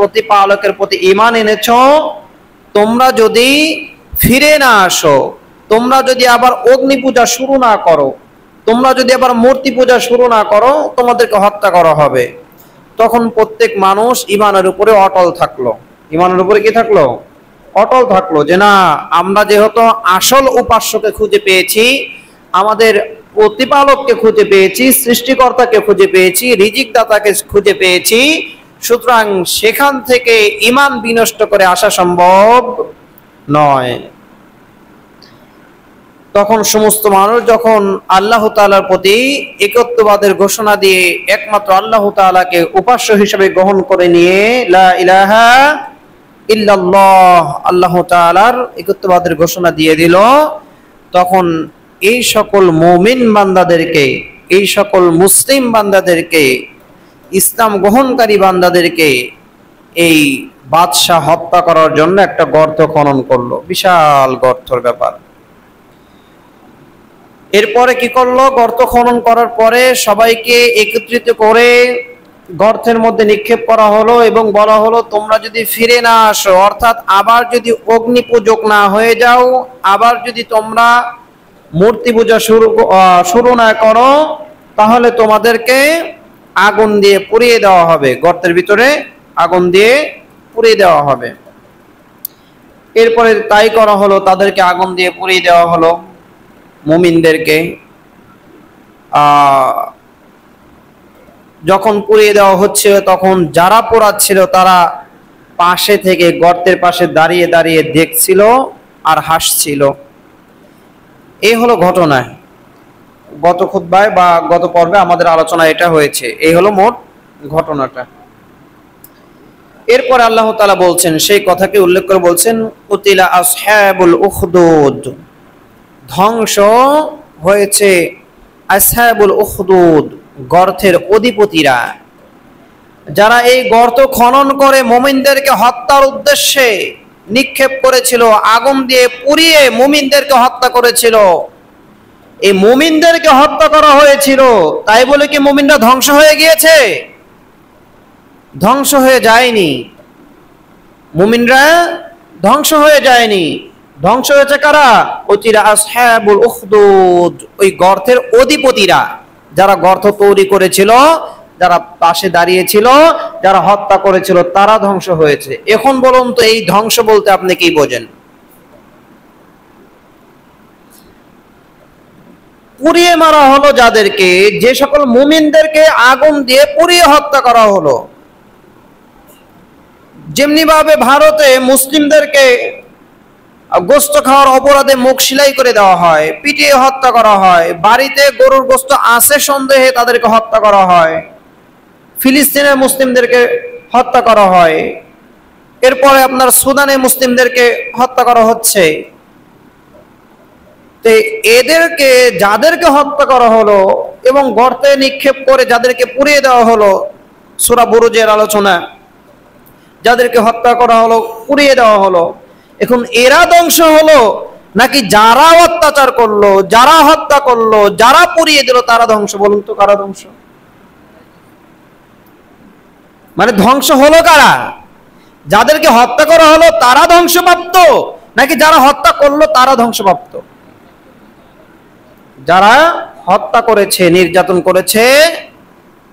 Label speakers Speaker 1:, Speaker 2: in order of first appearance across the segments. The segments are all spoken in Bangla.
Speaker 1: প্রতিপালকের প্রতি ঈমান এনেছো, তোমরা যদি ফিরে না আসো, তোমরা যদি আবার অগ্নি পূজা শুরু না করো, তোমরা যদি আবার মূর্তি পূজা শুরু না করো, তোমাদেরকে হত্যা করা হবে। তখন প্রত্যেক মানুষ ঈমানের উপরে অটল থাকলো। ঈমানের উপরে কি থাকলো? অটল থাকলো, যে না, আমরা যেহেতু আসল উপাস্যকে খুঁজে পেয়েছি, আমাদের প্রতিপালককে খুঁজে পেয়েছি, সৃষ্টিকর্তাকে খুঁজে পেয়েছি, রিজিক দাতাকে খুঁজে পেয়েছি, সুতরাং সেখান থেকে ঈমান বিনষ্ট করে আসা সম্ভব নয়। তখন সমস্ত মানুষ যখন আল্লাহ তাআলার প্রতি একত্ববাদের ঘোষণা দিয়ে একমাত্র আল্লাহ তাআলাকে উপাস্য হিসেবে গ্রহণ করে নিয়ে লা ইলাহা ইল্লাল্লাহ, আল্লাহ তাআলার একত্ববাদের ঘোষণা দিয়ে দিল, তখন এই সকল মুমিন বান্দাদেরকে, এই সকল মুসলিম বান্দাদেরকে, ইসলাম গ্রহণকারী বান্দাদেরকে এই বাদশাহ হত্যা করার জন্য একটা গর্ত খনন করলো, বিশাল গর্তের ব্যাপার। এরপরে কি করলো? গর্ত খনন করার পরে সবাইকে একত্রিত করে গর্তের মধ্যে নিক্ষেপ করা হলো এবং বলা হলো, তোমরা যদি ফিরে না আসো, অর্থাৎ আবার যদি অগ্নি পূজক না হয়ে যাও, আবার যদি তোমরা মূর্তি পূজা শুরু না করো, তাহলে তোমাদেরকে আগুন দিয়ে পুড়িয়ে দেওয়া হবে, গর্তের ভিতরে আগুন দিয়ে পুড়িয়ে দেওয়া হবে। এরপরে তাই করা হলো, তাদেরকে আগুন দিয়ে পুড়িয়ে দেওয়া হলো মুমিনদেরকে। যখন পুড়িয়ে দেওয়া হচ্ছে, তখন যারা পোড়াচ্ছিল তারা পাশে থেকে, গর্তের পাশে দাঁড়িয়ে দাঁড়িয়ে দেখছিল আর হাসছিল। এই হলো ঘটনা। গত খুতবায় বা গত পর্বে আমাদের আলোচনা এটা হয়েছে। এই হলো মোট ঘটনাটা। এরপর আল্লাহ তাআলা বলছেন, সেই কথাকে উল্লেখ করে বলছেন, কুতিলা আসহাবুল উখদুদ, ধ্বংস হয়েছে আসহাবুল উখদুদ, গর্তের অধিপতিরা, যারা এই গর্ত খনন করে মুমিনদেরকে হত্যার উদ্দেশ্যে নিক্ষেপ করেছিল, আগুন দিয়ে পুড়িয়ে মুমিনদেরকে হত্যা করেছিল। এই মুমিনদেরকে হত্যা করা হয়েছিল, তাই বলে কি মুমিনরা ধ্বংস হয়ে গিয়েছে? ধ্বংস হয়ে যায়নি। মুমিনরা ধ্বংস হয়ে যায়নি। ধ্বংস হয়েছে কারা? কুতিলা আসহাবুল উখদুদ, ওই গর্তের অধিপতিরা, যারা গর্ত তৈরি করেছিল, যারা পাশে দাঁড়িয়েছিল, যারা হত্যা করেছিল, তারা ধ্বংস হয়েছে। এখন বলুন তো, এই ধ্বংস বলতে আপনি কি বোঝেন? পুড়িয়ে মারা হলো যাদেরকে, যে সকল মুমিনদেরকে আগুন দিয়ে পুড়িয়ে হত্যা করা হলো। যেমনি ভাবে ভারতে মুসলিমদেরকে গোস্ত খাওয়ার অপরাধে মুখ সেলাই করে দেওয়া হয়, পিটিয়ে হত্যা করা হয়, বাড়িতে গরুর গোস্ত আছে সন্দেহে তাদেরকে হত্যা করা হয়, ফিলিস্তিনের মুসলিমদেরকে হত্যা করা হয়, এরপরে আপনার সুদানে মুসলিমদেরকে হত্যা করা হচ্ছে। তো এদেরকে, যাদেরকে হত্যা করা হলো এবং গর্তে নিক্ষেপ করে যাদেরকে পুড়িয়ে দেওয়া হলো, সূরা বুরুজের আলোচনা, যাদেরকে হত্যা করা হলো, পুড়িয়ে দেওয়া হলো, এখন এরা ধ্বংস হলো নাকি যারা অত্যাচার করলো, যারা হত্যা করলো, যারা পুড়িয়ে দিল তারা ধ্বংস? বলুন তো, কারা ধ্বংস? মানে ধ্বংস হলো কারা? যাদেরকে হত্যা করা হলো তারা ধ্বংসপ্রাপ্ত, নাকি যারা হত্যা করলো তারা ধ্বংসপ্রাপ্ত? যারা হত্যা করেছে, নির্যাতন করেছে,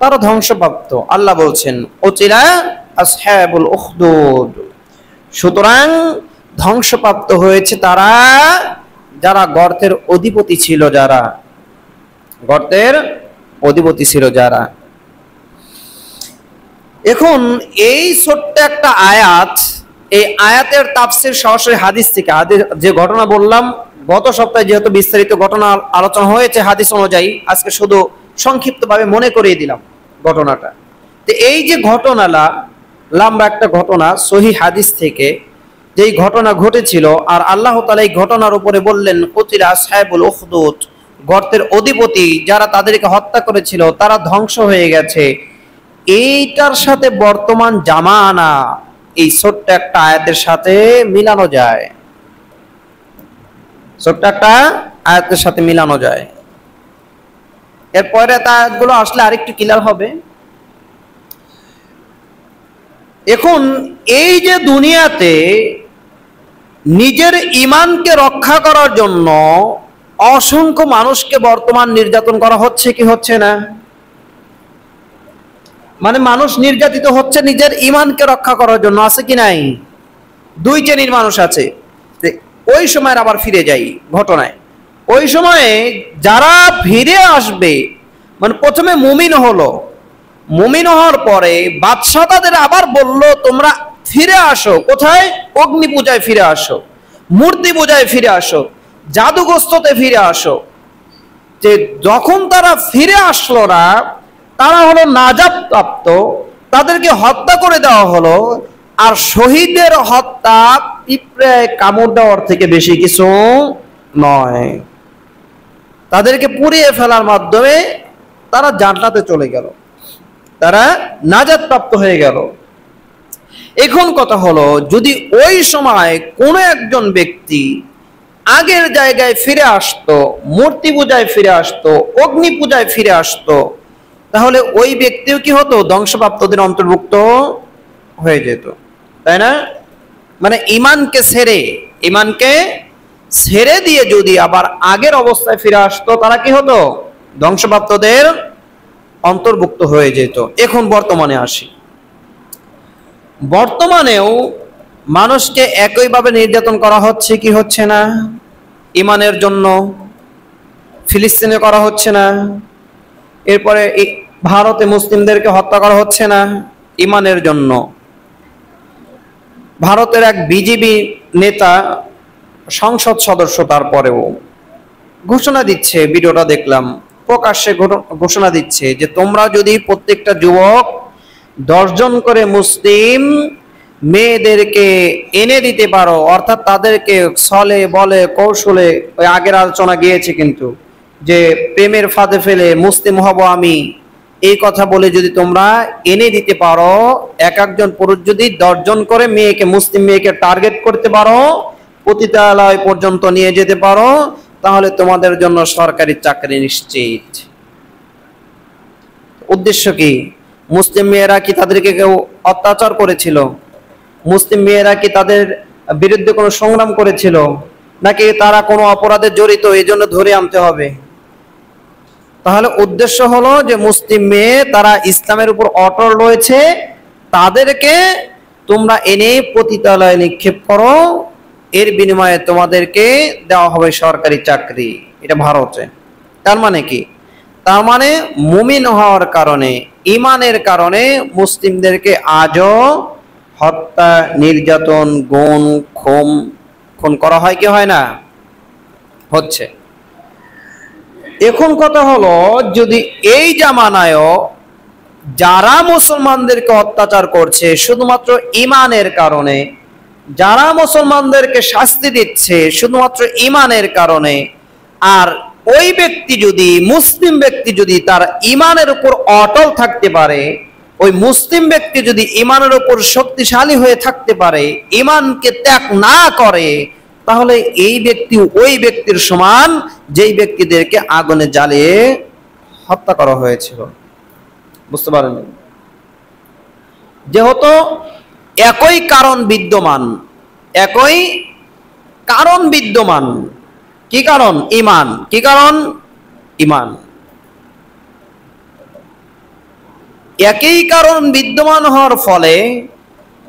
Speaker 1: তারা ধ্বংসপ্রাপ্ত। আল্লাহ বলছেন, কুতিলা আসহাবুল উখদুদ, সুতরাং ধ্বংসপ্রাপ্ত হয়েছে তারা যারা গর্তের অধিপতি ছিল, যারা গর্তের অধিপতি ছিল যারা। এখন এই ছোট্ট একটা আয়াত, এই আয়াতের তাফসীর সরাসরি হাদিস থেকে, যে ঘটনা বললাম গত সপ্তাহে, যেহেতু বিস্তারিত ঘটনা আলোচনা হয়েছে হাদিস অনুযায়ী, আজকে শুধু সংক্ষিপ্তভাবে মনে করিয়ে দিলাম ঘটনাটা। তো এই যে ঘটনা, লম্বা একটা ঘটনা, সহিহ হাদিস থেকে যেই ঘটনা ঘটেছিল, আর আল্লাহ তাআলা এই ঘটনার উপরে বললেন, কুতিলা আসহাবুল উখদুদ, গর্তের অধিপতি যারা তাদেরকে হত্যা করেছিল তারা ধ্বংস হয়ে গেছে। এইটার সাথে বর্তমান জামানা, এই ছোট্ট একটা আয়াতের সাথে মিলানো যায়, ছোট্ট একটা আয়াতের সাথে মিলানো যায়। এরপরে আয়াতগুলো আসলে আরেকটু ক্লিয়ার হবে। এখন এই যে দুনিয়াতে নিজের ঈমানকে রক্ষা করার জন্য অসংখ্য মানুষকে বর্তমান নির্যাতন করা হচ্ছে কি হচ্ছে না? মানে মানুষ নির্যাতিত হচ্ছে নিজের ঈমানকে রক্ষা করার জন্য, আছে কি নাই? দুই শ্রেণীর মানুষ আছে। ওই সময় আবার ফিরে যাই ঘটনায়। ওই সময়ে যারা ফিরে আসবে, মানে প্রথমে মুমিন হলো, মুমিন হওয়ার পরে বাদশাহ তাদের আবার বলল তোমরা ফিরে আসো। কোথায়? অগ্নি পূজায় ফিরে আসো, মূর্তি পূজায় ফিরে আসো, জাদুগ্রস্ততে ফিরে আসো। যে যখন তারা ফিরে আসলো না, তারা হলো নাজাত প্রাপ্ত, তাদেরকে হত্যা করে দেওয়া হলো। আর শহীদের হত্যা পিঁপড়ে কামড় দেওয়ার থেকে বেশি কিছু নয়। তাদেরকে পুড়িয়ে ফেলার মাধ্যমে তারা জান্নাতে চলে গেল, তারা নাজাত প্রাপ্ত হয়ে গেল। এখন কথা হলো, যদি ওই সময় কোনো একজন ব্যক্তি আগের জায়গায় ফিরে আসতো, মূর্তি পূজায় ফিরে আসতো, অগ্নি পূজায় ফিরে আসতো, তাহলে ওই ব্যক্তিও কি হতো? ধ্বংসপ্রাপ্তদের অন্তর্ভুক্ত হয়ে যেত, তাই না? মানে ঈমানকে ছেড়ে দিয়ে যদি আবার আগের অবস্থায় ফিরে আসতো, তারা কি হতো? ধ্বংসপ্রাপ্তদের অন্তর্ভুক্ত হয়ে যেত। এখন বর্তমানে আসি। বর্তমানেও মানুষকে একইভাবে নির্যাতন করা হচ্ছে কি হচ্ছে না? ঈমানের জন্য ফিলিস্তিনে করা হচ্ছে না? এরপরে ভারতে মুসলিমদেরকে হত্যা করা হচ্ছে না ঈমানের জন্য? ভারতের এক বিজেপি নেতা, সংসদ সদস্য, তারপরেও ঘোষণা দিচ্ছে, ভিডিওটা দেখলাম, প্রকাশ্যে ঘোষণা দিচ্ছে যে তোমরা যদি প্রত্যেকটা যুবক 10 জন করে মুসলিম মেয়েদেরকে এনে দিতে পারো, অর্থাৎ তাদেরকে ছলে বলে কৌশলে, ওই আগের আলোচনা গিয়েছে কিন্তু, যে প্রেমের ফাঁদে ফেলে মুসলিম হব আমি, এই কথা বলে যদি তোমরা এনে দিতে পারো, এক একজন পুরুষ যদি 10 জন করে মেয়েকে, মুসলিম মেয়েকে টার্গেট করতে পারো, পতিতালয় পর্যন্ত নিয়ে যেতে পারো, তাহলে তোমাদের জন্য সরকারি চাকরি নিশ্চিত। উদ্দেশ্য কি? মুসলিম মেয়েরা কি তাদেরকে কেউ অত্যাচার করেছিল? মুসলিম মেয়েরা কি তাদের বিরুদ্ধে কোনো সংগ্রাম করেছিল? নাকি তারা কোনো অপরাধে জড়িত, এই জন্য ধরে আনতে হবে? তাহলে উদ্দেশ্য হলো যে মুসলিম মেয়ে তারা ইসলামের উপর অটল রয়েছে, তাদেরকে তোমরা এনে পতিতালয়ে নিক্ষেপ করো, এর বিনিময়ে তোমাদেরকে দেওয়া হবে সরকারি চাকরি। এটা ভারতে। তার মানে কি? তার মানে মুমিন হওয়ার কারণে, ঈমানের কারণে মুসলিমদেরকে আজও হত্যা, নির্যাতন, খুন করা হয় কি হয় না? হচ্ছে। এখন কথা হলো, যদি এই জামানায়ও যারা মুসলমানদেরকে অত্যাচার করছে শুধুমাত্র ঈমানের কারণে, যারা মুসলমানদেরকে শাস্তি দিচ্ছে শুধুমাত্র ঈমানের কারণে, আর ওই ব্যক্তি যদি, মুসলিম ব্যক্তি যদি তার ঈমানের উপর অটল থাকতে পারে, ওই মুসলিম ব্যক্তি যদি ঈমানের উপর শক্তিশালী হয়ে থাকতে পারে, ঈমানকে ত্যাগ না করে, তাহলে এই ব্যক্তি ওই ব্যক্তির সমান যেই ব্যক্তিদেরকে আগুনে জ্বালিয়ে হত্যা করা হয়েছিল। বুঝতে পারেন? যেহেতু একই কারণ বিদ্যমান, একই কারণ বিদ্যমান। কি কারণ? ঈমান। কি কারণ? ঈমান। একই কারণ বিদ্যমান হওয়ার ফলে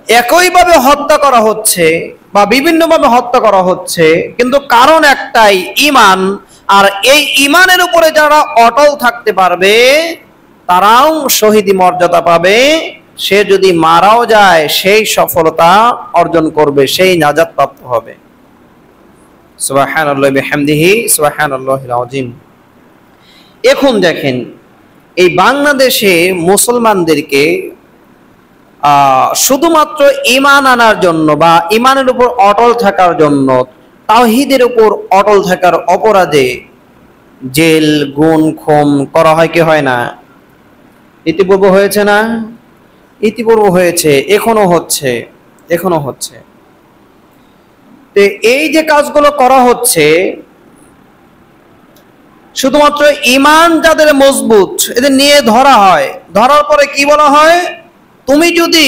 Speaker 1: একইভাবে হত্যা করা হচ্ছে বা বিভিন্নভাবে হত্যা করা হচ্ছে, কিন্তু কারণ একটাই, ঈমান। আর এই ঈমানের উপরে যারা অটল থাকতে পারবে তারাও শহীদি মর্যাদা পাবে। সে যদি মারাও যায় সেই সফলতা অর্জন করবে, সেই নাজাত প্রাপ্ত হবে। সুবহানাল্লাহি বিহামদিহি সুবহানাল্লাহিল আযীম। এখন দেখেন, এই বাংলাদেশে মুসলমানদেরকে শুধুমাত্র ঈমান আনার জন্য বা ঈমানের উপর অটল থাকার জন্য, তাওহীদের উপর অটল থাকার অপরাধে জেল, খুন করা হয় কি হয় না? ইতিপূর্বে হয়েছে না? ইতিপূর্বে হয়েছে, এখনো হচ্ছে, এখনো হচ্ছে। তো এই যে কাজগুলো করা হচ্ছে, শুধুমাত্র ঈমান যাদের মজবুত এদের নিয়ে ধরা হয়। ধরার পরে কি বলা হয়? তুমি যদি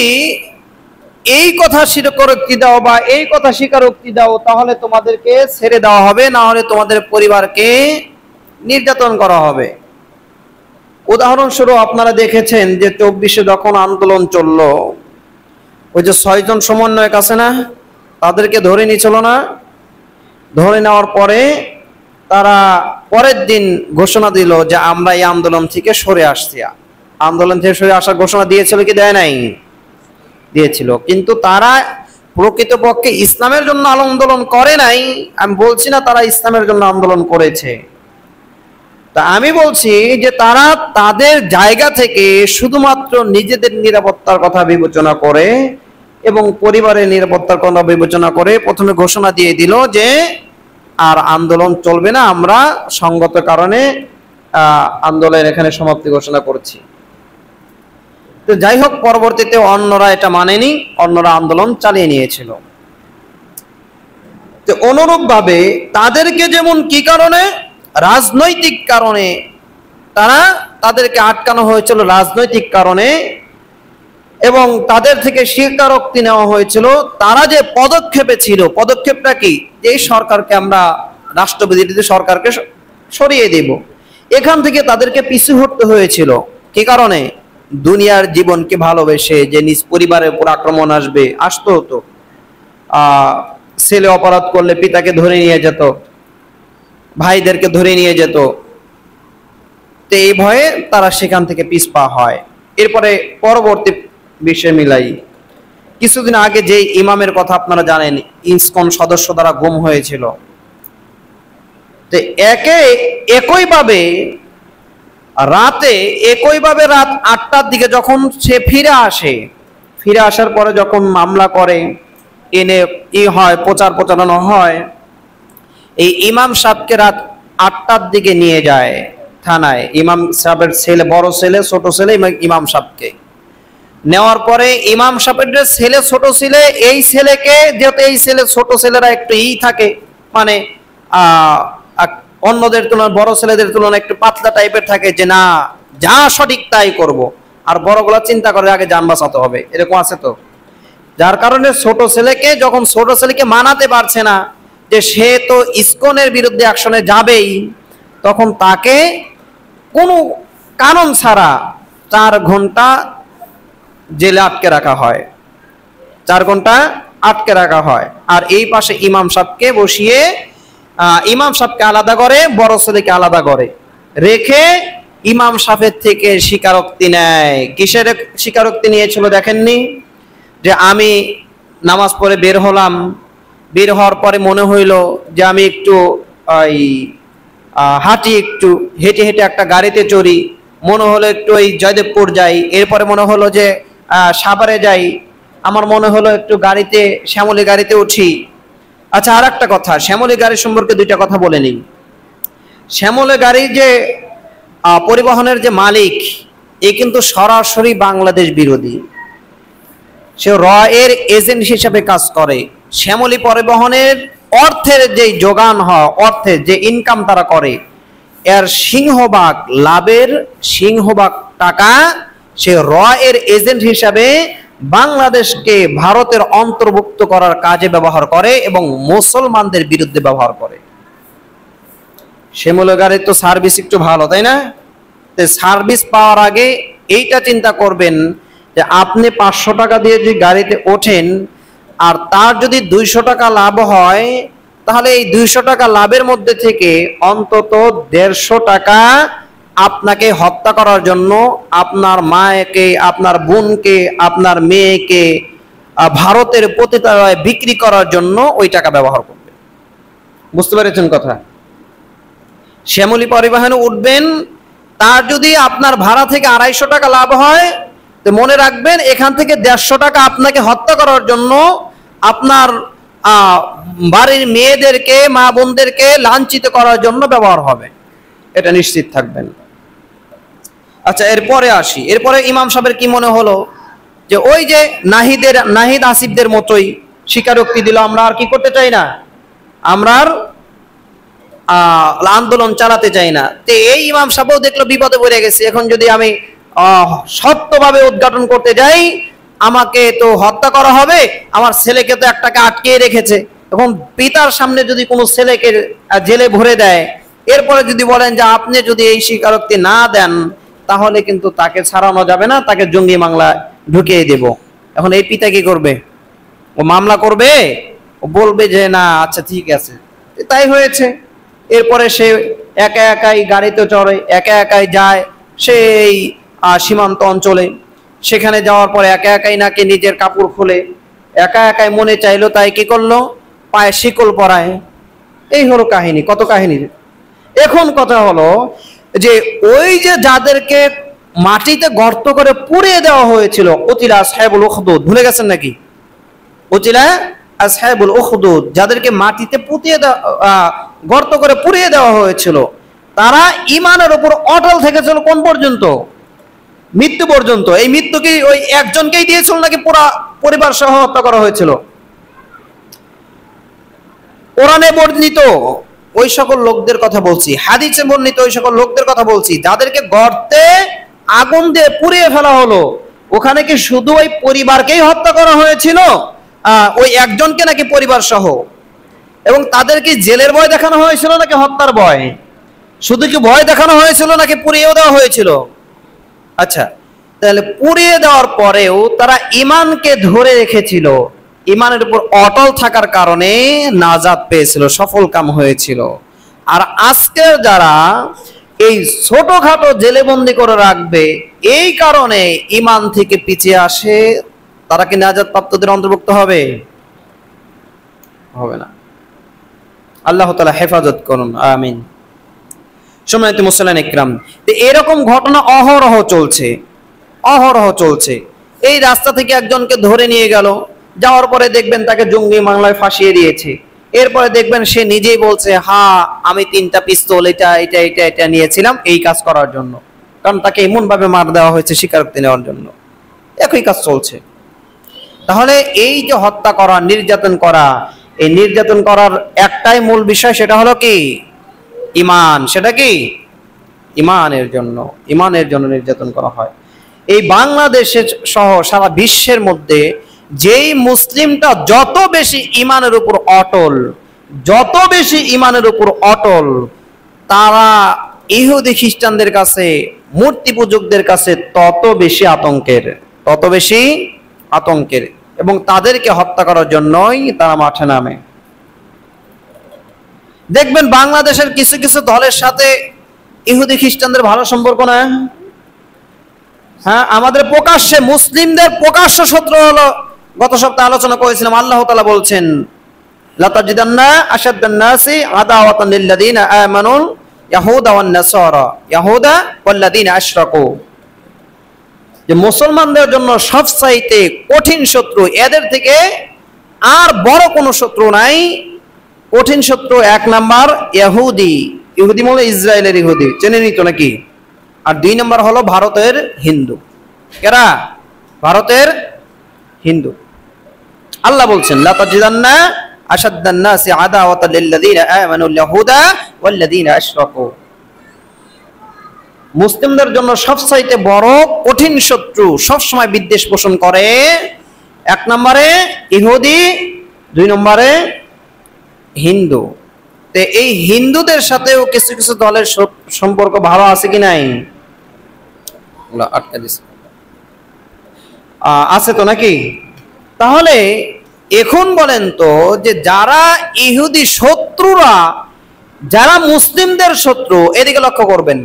Speaker 1: এই কথা স্বীকারোক্তি দাও বা এই কথা স্বীকারোক্তি দাও, তাহলে তোমাদেরকে ছেড়ে দেওয়া হবে, না হলে তোমাদের পরিবারকে নির্যাতন করা হবে। উদাহরণস্বরূপ আপনারা দেখেছেন যে 24-এ যখন আন্দোলন চললো, ওই যে 6 জন সমন্বয়ক আছে না, তাদেরকে ধরে নিয়েছিল না? ধরে নেওয়ার পরে তারা পরের দিন ঘোষণা দিল যে আমরা এই আন্দোলন থেকে সরে আসছি। আন্দোলন থেকে সরে আসার ঘোষণা দিয়েছিল কি দেয় নাই? দিয়েছিল। কিন্তু তারা প্রকৃতপক্ষে ইসলামের জন্য আন্দোলন করে নাই। আমি বলছি না তারা ইসলামের জন্য আন্দোলন করেছে, তা আমি বলছি যে তারা তাদের জায়গা থেকে শুধুমাত্র নিজেদের নিরাপত্তার কথা বিবেচনা করে এবং পরিবারের নিরাপত্তার কথা বিবেচনা করে প্রথমে ঘোষণা দিয়ে দিল যে আর আন্দোলন চলবে না, আমরা সঙ্গত কারণে আন্দোলন এখানে সমাপ্তি ঘোষণা করছি। তো যাই হোক, পরবর্তীতে অন্যরা এটা মানেনি, অন্যরা আন্দোলন চালিয়ে নিয়েছিল। তো অনুরূপভাবে তাদেরকে যেমন কি কারণে, রাজনৈতিক কারণে তাদেরকে আটকানো হয়েছিল, রাজনৈতিক কারণে, এবং তাদের থেকে স্বীকারোক্তি নেওয়া হয়েছিল। তারা যে পদক্ষেপে ছিল, পদক্ষেপটা কি? যে সরকারকে আমরা, রাষ্ট্রবিরোধী সরকারকে সরিয়ে দেব, এখান থেকে তাদেরকে পিছু হটতে হয়েছিল। কি কারণে? দুনিয়ার জীবনকে ভালোবেসে, যে নিজ পরিবারের উপর আক্রমণ আসতো হতো। ছেলে অপরাধ করলে পিতাকে ধরে নিয়ে যেত, ভাইদেরকে ধরে নিয়ে যেত। তো এই ভয়ে তারা সেখান থেকে পিছপা হয়। এরপরে পরবর্তী বিষয় মিলাই, কিছুদিন আগে যে ইমামের কথা আপনারা জানেন, ইসকন সদস্য দ্বারা গুম হয়েছিল। তো একইভাবে রাত 8টার দিকে যখন সে ফিরে আসার পরে যখন মামলা করে, এনে হয় প্রচারণা হয়, এই ইমাম সাহেবকে রাত 8টার দিকে নিয়ে যায় থানায়। ইমাম সাহেবের ছেলে, বড় ছেলে, ছোট ছেলে, ইমাম সাহেবকে নেওয়ার পরে ইমাম সাহেবের যে ছেলে, ছোট ছেলে, এই ছেলেকে, যেহেতু এই ছেলে, ছোট ছেলেরা একটু থাকে, মানে অন্যদের তুলনায়, বড় ছেলেদের তুলনায় একটু পাতলা টাইপের থাকে, যে না যা সঠিক তাই করব, আর বড়গুলা চিন্তা করে আগে যান বাঁচাতে হবে, এরকম আছে। তো যার কারণে যখন ছোট ছেলেকে মানাতে পারছে না যে সে তো ইসকনের বিরুদ্ধে অ্যাকশনে যাবেই, তখন তাকে কোনো কারণ ছাড়া 4 ঘন্টা জেলে আটকে রাখা হয়। 4 ঘন্টা আটকে রাখা হয়। আর এই পাশে ইমাম সাহেবকে বসিয়ে, ইমাম সাহেবকে আলাদা করে, বড় ছেলেকে আলাদা করে রেখে ইমাম সাহেবের থেকে স্বীকারোক্তি নেয়। কিসের স্বীকারোক্তি নিয়েছিল দেখেননি? যে আমি নামাজ পড়ে বের হলাম, বের হওয়ার পরে মনে হইল যে আমি একটু একটু হেঁটে হেঁটে একটা গাড়িতে চড়ি, মনে হলো একটু ওই জয়দেবপুর যাই, এরপরে মনে হলো যে সাভারে যাই, আমার মনে হলো একটু গাড়িতে, শ্যামলী গাড়িতে উঠি। আচ্ছা, আর একটা কথা, শ্যামলী গাড়ি সম্পর্কে 2টা কথা বলে নিই। শ্যামলী গাড়ি যে পরিবহনের যে মালিক, এ কিন্তু সরাসরি বাংলাদেশ বিরোধী। সে এর এজেন্ট হিসেবে কাজ করে। শ্যামলী পরিবহনের অর্থের যে যোগান হয়, অর্থের যে ইনকাম তারা করে, এর লাভের সিংহভাগ টাকা সে এর এজেন্ট হিসাবে বাংলাদেশকে ভারতের অন্তর্ভুক্ত করার কাজে ব্যবহার করে এবং মুসলমানদের বিরুদ্ধে ব্যবহার করে। শ্যামলী গাড়ির তো সার্ভিস একটু ভালো, তাই না? সার্ভিস পাওয়ার আগে এইটা চিন্তা করবেন যে আপনি 500 টাকা দিয়ে যদি গাড়িতে ওঠেন আর তার যদি 200 টাকা লাভ হয়, তাহলে এই 200 টাকা লাভের মধ্যে থেকে অন্তত 150 টাকা আপনাকে হত্যা করার জন্য, আপনার মাকে, আপনার বোনকে, আপনার মেয়েকে ভারতের পতিতালয়ে বিক্রি করার জন্য ওই টাকা ব্যবহার করবে। বুঝতে পেরেছেন কথা? শ্যামলী পরিবহনে উঠবেন, তার যদি আপনার ভাড়া থেকে 250 টাকা লাভ হয়, তো মনে রাখবেন এখান থেকে 150 টাকা আপনাকে হত্যা করার জন্য, আপনার বাড়ির মেয়েদেরকে, মা বোনদেরকে লাঞ্ছিত করার জন্য ব্যবহার হবে, এটা নিশ্চিত থাকবেন। আচ্ছা, এরপরে আসি। এরপরে ইমাম সাহেবের কি মনে হলো যে ওই যে নাহিদ আসিফদের মতোই স্বীকারোক্তি দিল, আমরা আর কি করতে চাই না, আমরা আর আন্দোলন চালাতে চাই না। তো এই ইমাম সাহেবও দেখলো বিপদে পড়ে গেছে। এখন যদি আমি সত্যভাবে উদ্ঘাটন করতে যাই, আমাকে তো হত্যা করা হবে, আমার ছেলেকে তো একটাকে আটকে রেখেছে। এখন পিতার সামনে যদি কোনো ছেলেকে জেলে ভরে দেয়, এরপরে যদি বলেন যে আপনি যদি এই স্বীকারোক্তি না দেন তাহলে কিন্তু তাকে ছাড়ানো যাবে না, তাকে জঙ্গি মামলায় ঢুকিয়ে দেব। এখন এই পিতা কি করবে? ও মামলা করবে, ও বলবে যে না আচ্ছা ঠিক আছে। তাই হয়েছে। এরপরে সে একা একাই গাড়িতে চড়ে, একা একাই যায় সেই সীমান্ত অঞ্চলে। সেখানে যাওয়ার পরে একা একাই নাকি নিজের কাপড় খুলে, একা একাই মনে চাইলো তাই কি করলো, পায়ে শিকল পরায়। এই হলো কাহিনী, কত কাহিনী। এখন কথা হলো যে ওই যে যাদেরকে মাটিতে গর্ত করে পুড়িয়ে দেওয়া হয়েছিল, উতিলা আসহাবুল উখদুদ, ভুলে গেছেন নাকি? উতিলা আসহাবুল উখদুদ, যাদেরকে মাটিতে পুঁতিয়ে গর্ত করে পুড়িয়ে দেওয়া হয়েছিল, তারা ঈমানের উপর অটল থেকেছিল কোন পর্যন্ত? মৃত্যু পর্যন্ত। এই মৃত্যু কি ওই একজনকেই দিয়েছিল নাকি পুরা পরিবার সহ হত্যা করা হয়েছিল? কোরআনে বর্ণিত ওই সকল লোকদের কথা বলছি, হাদিসে বর্ণিত ওই সকল লোকদের কথা বলছি যাদেরকে গর্তে আগুন দিয়ে পুড়িয়ে ফেলা হলো। ওখানে কি শুধু ওই পরিবারকেই হত্যা করা হয়েছিল, ওই একজনকে নাকি পরিবার সহ? এবং তাদের কি জেলের ভয় দেখানো হয়েছিল নাকি হত্যার ভয়? শুধু কি ভয় দেখানো হয়েছিল নাকি পুড়িয়েও দেওয়া হয়েছিল? আচ্ছা, তাহলে পুড়িয়ে দেওয়ার পরেও তারা ঈমানকে ধরে রেখেছিল, ঈমানের উপর অটল থাকার কারণে নাজাত পেয়েছিল, সফল কাম হয়েছিল। আর আজকের যারা এই ছোটখাটো জেলে বন্দি করে রাখবে, এই কারণে ঈমান থেকে পিছিয়ে আসে, তারা কি নাজাত প্রাপ্তদের অন্তর্ভুক্ত হবে? হবে না। আল্লাহ তাআলা হেফাজত করুন, আমিন। সম্মানিত মুসলিম ইকরাম, এরকম ঘটনা অহরহ চলছে, অহরহ চলছে। এই রাস্তা থেকে একজনকে ধরে নিয়ে গেল, যাওয়ার পরে দেখবেন তাকে জঙ্গি মামলায় ফাঁসিয়ে দিয়েছে। এরপরে দেখবেন সে নিজেই বলছে হ্যাঁ আমি 3টা পিস্তল এটা এটা এটা এটা নিয়েছিলাম এই কাজ করার জন্য, কারণ তাকে এমন ভাবে মার দেওয়া হয়েছে স্বীকারোক্তি নেওয়ার জন্য। একই কাজ চলছে। তাহলে এই যে হত্যা করা, নির্যাতন করা, এই নির্যাতন করার একটাই মূল বিষয়, সেটা হলো কি? ঈমান। সেটা কি? ঈমানের জন্য, ঈমানের জন্য নির্যাতন করা হয়। এই বাংলাদেশে সহ সারা বিশ্বের মধ্যে যেই মুসলিমটা যত বেশি ঈমানের উপর অটল, যত বেশি ঈমানের উপর অটল, তারা ইহুদি খ্রিস্টানদের কাছে, মূর্তি পূজকদের কাছে তত বেশি আতঙ্কের, তত বেশি আতঙ্কের, এবং তাদেরকে হত্যা করার জন্যই তারা মাঠে নামে। দেখবেন বাংলাদেশের কিছু কিছু দলের সাথে ইহুদি খ্রিস্টানদের ভালো সম্পর্ক না? হ্যাঁ, আমাদের প্রকাশ্যে, মুসলিমদের প্রকাশ্য শত্রু হলো। গত সপ্তাহে আলোচনা করেছিলাম, আল্লাহ তাআলা বলছেন লাতাজিদান্না আশাদ্দান নাসি আদাওয়াতান লিল্লাযিনা আমানুল ইয়াহুদা ওয়ান নাসারা ইয়াহুদা ওয়াল্লাযিনা আশরাকু, যে মুসলমানদের জন্য সবচাইতে কঠিন শত্রু, এদের থেকে আর বড় কোনো শত্রু নাই। কঠিন শত্রু 1 নাম্বার ইহুদি, ইহুদি মানে ইসরায়েলের ইহুদি, চেনেনই তো নাকি? আর 2 নাম্বার হলো ভারতের হিন্দু। কেরা? ভারতের হিন্দু। আল্লাহ বলছেন লাতাজিদান্না আশাদ্দান নাসি আদাওয়াতান লিল্লাযিনা আমানুল ইয়াহুদা ওয়াল্লাযিনা আশরাকু, মুসলিমদের জন্য সবচাইতে বড় কঠিন শত্রু, সবসময় বিদ্বেষ পোষণ করে 1 নম্বরে ইহুদি, 2 নম্বরে হিন্দু। তো এই হিন্দুদের সাথেও কিছু কিছু দলের সম্পর্ক ভালো আছে কি নাই? আছে তো নাকি? তাহলে এখন বলেন তো, যে যারা ইহুদি শত্রুরা, যারা মুসলিমদের শত্রু, এদিকে লক্ষ্য করবেন,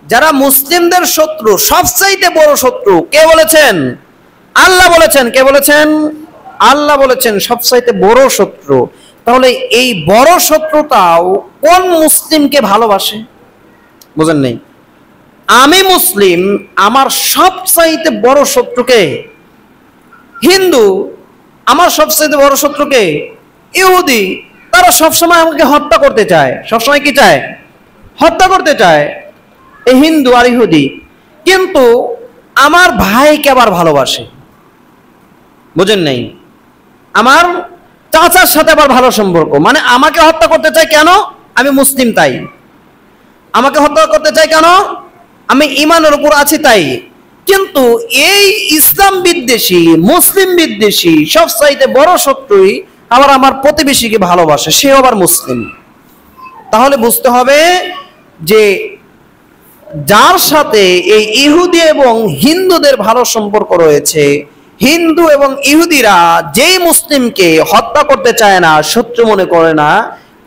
Speaker 1: যারা মুসলিমদের শত্রু, সবচাইতে বড় শত্রু কে বলেছেন? আল্লাহ বলেছেন। কে বলেছেন? আল্লাহ বলেছেন সবচাইতে বড় শত্রু। তাহলে এই বড় শত্রুটাও কোন মুসলিমকে ভালোবাসে? বুঝেন নাই? আমি মুসলিম, আমার সবচাইতে বড় শত্রুকে হিন্দু, আমার সবচাইতে বড় শত্রুকে ইহুদি। তারা সবসময় আমাকে হত্যা করতে চায়। সবসময় কি চায়? হত্যা করতে চায়, এই হিন্দু আর ইহুদি। কিন্তু আমার ভাইকে আবার ভালোবাসে। বুঝেন নাই? আমার চাচার সাথে আবার ভালো সম্পর্ক, মানে আমাকে হত্যা করতে চায় কেন? আমি মুসলিম তাই। আমাকে হত্যা করতে চায় কেন? আমি ঈমানের উপর আছি তাই। কিন্তু এই ইসলাম বিদ্বেষী, মুসলিম বিদ্বেষী সবচাইতে বড় শত্রুই আবার আমার প্রতিবেশীকে ভালোবাসে, সে আবার মুসলিম। তাহলে বুঝতে হবে যে যার সাথে এই ইহুদি এবং হিন্দুদের ভালো সম্পর্ক রয়েছে, হিন্দু এবং ইহুদিরা যেই মুসলিমকে হত্যা করতে চায় না, শত্রু মনে করে না,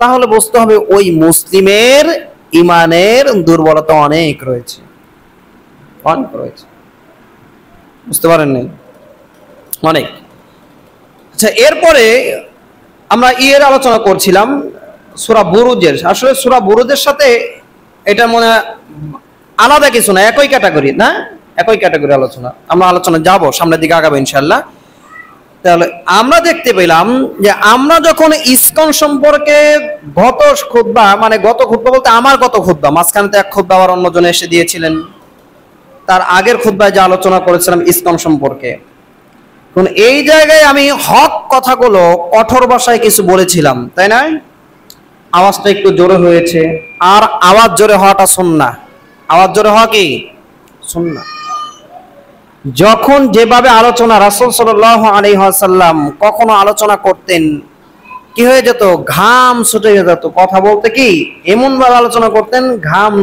Speaker 1: তাহলে বুঝতে হবে ওই মুসলিমের ইমানের দুর্বলতা অনেক রয়েছে, অনেক রয়েছে। বুঝতে পারেন নাই? অনেক। আচ্ছা, এরপরে আমরা আলোচনা করছিলাম সূরা বুরুজের। আসলে সূরা বুরুজের সাথে এটা মনে আলাদা কিছু না, একই ক্যাটাগরি না, একই ক্যাটাগরি আলোচনা। আমরা আলোচনা যাব, সামনের দিকে আগাবো ইনশাল্লাহ। তাহলে আমরা দেখতে পেলাম যে আমরা যখন ইসকন সম্পর্কে গত খুতবা বলতে আমার গত খুতবা, মাঝখানে তো এক খুতবা আবার অন্যজন এসে দিয়েছিলেন, তার আগের খুতবায় যে আলোচনা করেছিলাম ইসকন সম্পর্কে, এই জায়গায় আমি হক কথাগুলো কঠোর ভাষায় কিছু বলেছিলাম, তাই না? আওয়াজটা একটু জোরে হয়েছে, আর আওয়াজ জোরে হওয়াটা সুন্নাহ। আওয়াজ জোরে হওয়া কি সুন্নাহ। যখন যেভাবে আলোচনা রাসূল সাল্লাল্লাহু আলাইহি ওয়াসাল্লাম কখনো আলোচনা করতেন, কি হয়ে যেত, ঘাম ছুটে যেত। কথা বলতে কি এমন ভাবে আলোচনা করতেন, ঘাম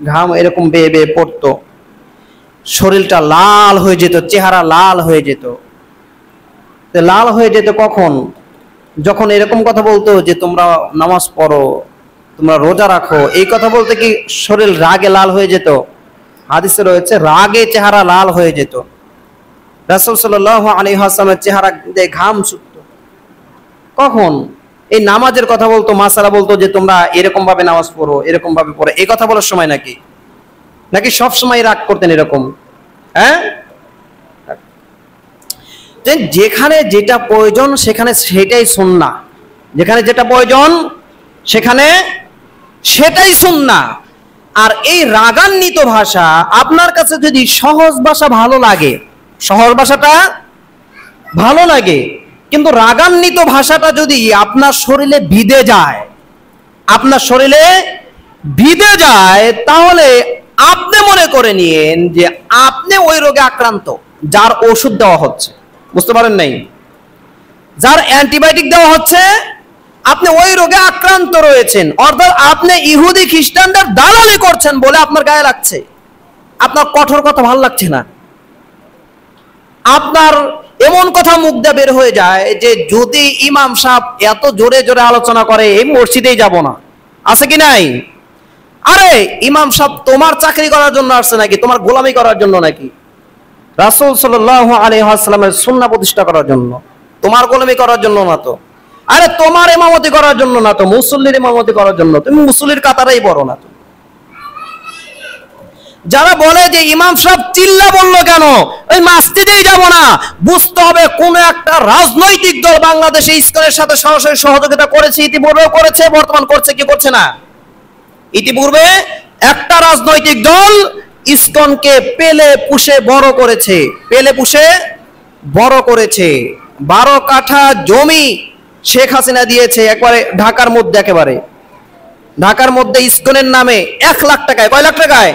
Speaker 1: ঘাম এরকম বেয়ে বেয়ে পড়তো, শরীরটা লাল হয়ে যেত, চেহারা লাল হয়ে যেত। লাল হয়ে যেত কখন? যখন এরকম কথা বলতো যে তোমরা নামাজ পড়ো, তোমরা রোজা রাখো, এই কথা বলতে কি শরীর রাগে লাল হয়ে যেত? হাদিসে রয়েছে রাগে চেহারা লাল হয়ে যেত। রাসূল সাল্লাল্লাহু আলাইহি ওয়াসাল্লামের চেহারা দিয়ে ঘাম ছুটতো। কখন? এই নামাজের কথা বলতো, মাসালা বলতো যে তোমরা এরকম ভাবে নামাজ পড়ো, এরকম ভাবে পড়ো, এই কথা বলার সময় নাকি নাকি সব সময় রাগ করতেন এরকম? হ্যাঁ, যেখানে যেটা প্রয়োজন সেখানে সেটাই সুন্নাহ, যেখানে যেটা প্রয়োজন সেখানে সেটাই সুন্নাহ। আর এই রাগান্বিত ভাষা আপনার কাছে যদি সহজ ভাষা ভালো লাগে, সহজ ভাষাটা ভালো লাগে, কিন্তু রাগান্বিত ভাষাটা যদি আপনার শরীরে বিঁধে যায়, আপনার শরীরে বিঁধে যায়, তাহলে আপনি মনে করে নিয়েন যে আপনি ওই রোগে আক্রান্ত যার ওষুধ দেওয়া হচ্ছে। বুঝতে পারেন নাই? যার অ্যান্টিবায়োটিক দেওয়া হচ্ছে, আপনি ওই রোগে আক্রান্ত রয়েছেন। অর্থাৎ আপনি ইহুদি খ্রিস্টানদের দালালি করছেন বলে আপনার গায়ে লাগছে, আপনার কঠোর কথা ভালো লাগছে না। আপনার এমন কথা মুখ দিয়ে বের হয়ে যায় যে যদি ইমাম সাহেব এত জোরে জোরে আলোচনা করে এই মসজিদেই যাব না। আছে কি নাই? আরে ইমাম সাহেব তোমার চাকরি করার জন্য আসছে নাকি তোমার গোলামি করার জন্য নাকি? রাসূল সাল্লাল্লাহু আলাইহি ওয়াসাল্লামের সুন্নাহ প্রতিষ্ঠা করার জন্য, তোমার গোলামি করার জন্য না তো। আরে তোমার ইমামতি করার জন্য না তো, মুসল্লির ইমামতি করার জন্য। তুমি মুসল্লির কাতারেই বড় না তো। যারা বলে যে ইমাম সাহেব চিল্লা বললো কেন, ওই মসজিদেই যাব না, বুঝতে হবে কোন একটা রাজনৈতিক দল বাংলাদেশে ইসকনের সাথে সরাসরি সহযোগিতা করেছে, ইতিপূর্বেও করেছে, বর্তমান করছে কি করছে না। ইতিপূর্বে একটা রাজনৈতিক দল ইসকনকে পেলে পুষে বড় করেছে, পেলে পুষে বড় করেছে। 12 কাঠা জমি শেখ হাসিনা দিয়েছে একবারে ঢাকার মধ্যে, একেবারে ঢাকার মধ্যে ইসকনের নামে 1 লাখ টাকায়, কয় লাখ টাকায়?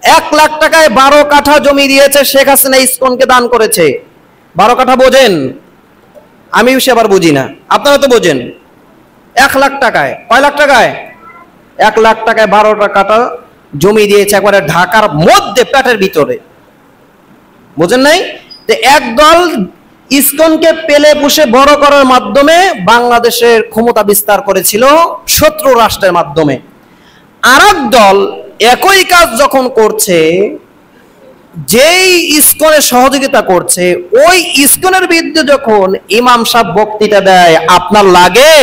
Speaker 1: 1 লাখ টাকায় 12 কাঠা জমি দিয়েছে শেখ হাসিনা, ইসকনকে দান করেছে। 12 কাঠা বোঝেন? আমিও সেবার বুঝি না, আপনারা তো বোঝেন। 1 লাখ টাকায়, কয় লাখ টাকায়? 1 লাখ টাকায় 12 কাঠা জমি দিয়েছে একবারে ঢাকার মধ্যে, পেটের ভিতরে। বোঝেন নাই? একদল ইসকনকে পেলে পুষে বড় করার মাধ্যমে বাংলাদেশের ক্ষমতা বিস্তার করেছিল শত্রু রাষ্ট্রের মাধ্যমে। আরেক দল একই কাজ যখন করছে, যেই ইসকনের সহযোগিতা করছে, ওই ইসকনের বিরুদ্ধে যখন ইমাম সাহেব বক্তৃতা দেয়, আপনার লাগে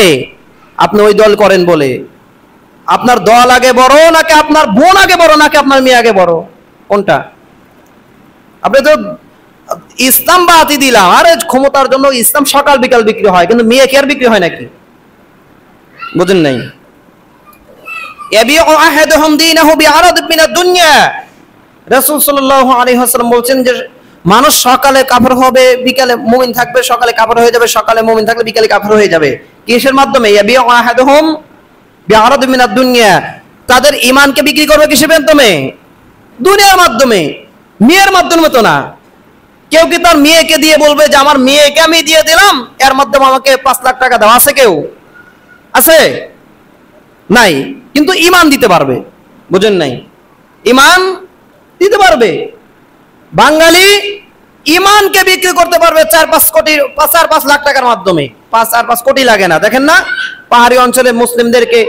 Speaker 1: আপনি ওই দল করেন বলে? আপনার দল আগে বড় নাকি আপনার বোন আগে বড় নাকি আপনার মেয়ে আগে বড়? কোনটা? আপনি তো ইসলাম বাতি দিলাম, আরে ক্ষমতার জন্য ইসলাম সকাল বিকাল বিক্রি হয়, কিন্তু মেয়ে কি আর বিক্রি হয় নাকি? বুঝেন নাই? ইয়াবিউ আহাদুহুম দীনাহু বিআরাদ মিনাদ দুনিয়া। রাসূল সাল্লাল্লাহু আলাইহি ওয়াসাল্লাম বলছেন যে মানুষ সকালে কাফের হবে, বিকালে মুমিন থাকবে, সকালে কাফের হয়ে যাবে, সকালে মুমিন থাকলে বিকালে কাফের হয়ে যাবে। কিসের মাধ্যমে? ইয়াবিউ আহাদুহুম বিআরাদ মিনাদ দুনিয়া। তাদের ঈমানকে বিক্রি করবে কিসের মাধ্যমে? দুনিয়ার মাধ্যমে। মেয়ের মাধ্যমে তো না। কেউ কি তার মেয়েকে দিয়ে বলবে যে আমার মেয়েকে আমি দিয়ে দিলাম, এর মাধ্যমে আমাকে 5 লাখ টাকা দাও? আছে কেউ? আছে? নাই। কিন্তু ঈমান দিতে পারবে, বুঝেন নাই? ঈমান দিতে পারবে। বাঙালি ঈমানকে বিক্রি করতে পারবে 4-5 লাখ টাকার মাধ্যমে। 5 কোটি লাগে না। দেখেন না পাহাড়ি অঞ্চলে মুসলিমদেরকে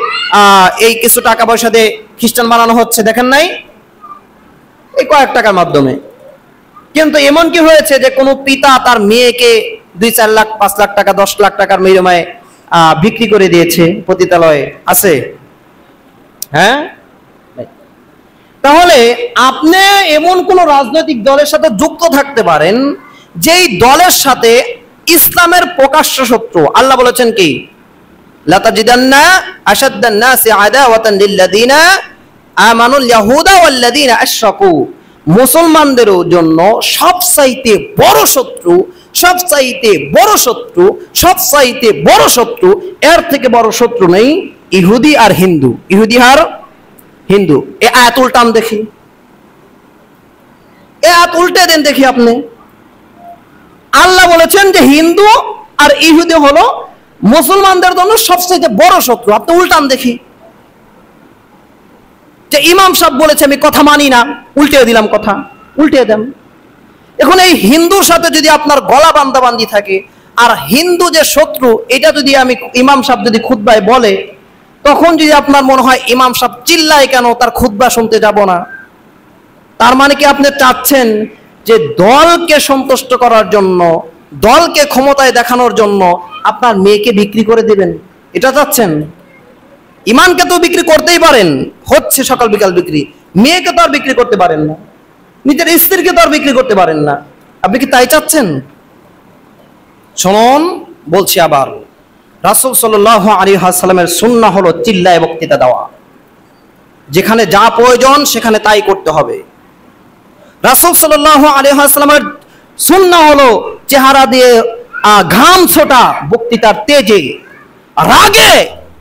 Speaker 1: এই কিছু টাকা পয়সা দিয়ে খ্রিস্টান বানানো হচ্ছে, দেখেন নাই? এই কয়েক টাকার মাধ্যমে। কিন্তু এমন কি হয়েছে যে কোনো পিতা তার মেয়েকে 2-4 লাখ 5 লাখ টাকা 10 লাখ টাকার বিনিময়ে বিক্রি করে দিয়েছে পতিতালয়ে? আছে? হ্যাঁ। তাহলে আপনি এমন কোন রাজনৈতিক দলের সাথে যুক্ত থাকতে পারেন যেই দলের সাথে ইসলামের প্রকাশ্য শত্রু। আল্লাহ বলেছেন কি, লাতাজিদান্না আশাদ্দান নাসি আদাওয়াতান লিল্লাযিনা আমানুল ইয়াহুদা ওয়াল্লাযিনা আশরাকু। মুসলমানদের জন্য সবচাইতে বড় শত্রু, সবচাইতে বড় শত্রু, সবচাইতে বড় শত্রু, এর থেকে বড় শত্রু নেই ইহুদি আর হিন্দু। ইহুদি আর হিন্দু। এ আয়াত উল্টান দেখি, এ আয়াত উল্টে দেন দেখি আপনি। আল্লাহ বলেছেন যে হিন্দু আর ইহুদি হলো মুসলমানদের জন্য সবচেয়ে বড় শত্রু। আপনি উল্টান দেখি। যে ইমাম সাহেব বলেছে আমি কথা মানি না, উল্টে দিলাম কথা, উল্টে দেন। এখন এই হিন্দুর সাথে যদি আপনার গলা বান্ধাবান্ধি থাকে, আর হিন্দু যে শত্রু এটা যদি আমি ইমাম সাহেব যদি খুতবায় বলে, তখন যদি আপনার মনে হয় ইমাম সাহেব চিল্লায় কেন, তার খুতবা শুনতে যাব না, তার মানে কি আপনি চাচ্ছেন যে দলকে সন্তুষ্ট করার জন্য, দলকে ক্ষমতায় দেখানোর জন্য আপনার মেয়েকে বিক্রি করে দিবেন? এটা চাচ্ছেন? ইমানকে তো বিক্রি করতেই পারেন, হচ্ছে সকাল বিকাল বিক্রি। মেয়েকে তো আর বিক্রি করতে পারেন না, নিজের স্ত্রীকে তো আর বিক্রি করতে পারেন না। আপনি কি তাই চাচ্ছেন? শুনুন, বলছি আবার, রাসূল সাল্লাল্লাহু আলাইহি ওয়াসাল্লামের সুন্নাহ হলো চিল্লায় বক্তৃতা দেওয়া। যেখানে যা প্রয়োজন সেখানে তাই করতে হবে। রাসূল সাল্লাল্লাহু আলাইহি ওয়াসাল্লামের সুন্নাহ হলো চেহারা দিয়ে ঘাম ছোটা, বক্তৃতার তেজে রাগে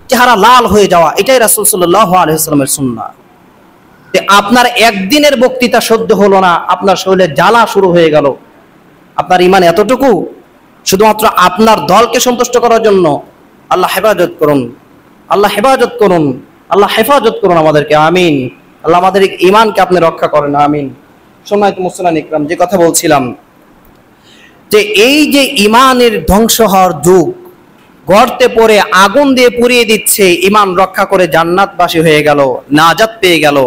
Speaker 1: চেহারা লাল হয়ে যাওয়া, এটাই রাসূল সাল্লাল্লাহু আলাইহি ওয়াসাল্লামের সুন্নাহ। আপনার একদিনের বক্তৃতা সহ্য হলো না, আপনার শরীরে জ্বালা শুরু হয়ে গেল, আপনার ঈমান এতটুকু? শুধুমাত্র আপনার দলকে সন্তুষ্ট করার জন্য? আল্লাহ হেফাজত করুন, আল্লাহ হেফাজত করুন, আল্লাহ হেফাজত করুন আমাদেরকে। আমিন। আল্লাহ আমাদের ঈমানকে আপনি রক্ষা করেন। আমিন। সম্মানিত মুসলিম ইকরাম, যে কথা বলছিলাম যে এই যে ঈমানের ধ্বংস হওয়ার যুগ, গর্তে পড়ে আগুন দিয়ে পুড়িয়ে দিচ্ছে, ঈমান রক্ষা করে জান্নাতবাসী হয়ে গেল, নাজাত পেয়ে গেল,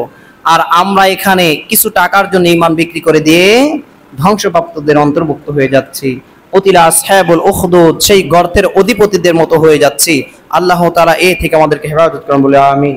Speaker 1: আর আমরা এখানে কিছু টাকার জন্য ঈমান বিক্রি করে দিয়ে ধ্বংসপ্রাপ্তদের অন্তর্ভুক্ত হয়ে যাচ্ছি। অতিলা আসহাবুল উখদুদ, সেই গর্তের অধিপতিদের মতো হয়ে যাচ্ছি। আল্লাহ তাআলা এ থেকে আমাদেরকে হেফাজত করুন বলে আমিন।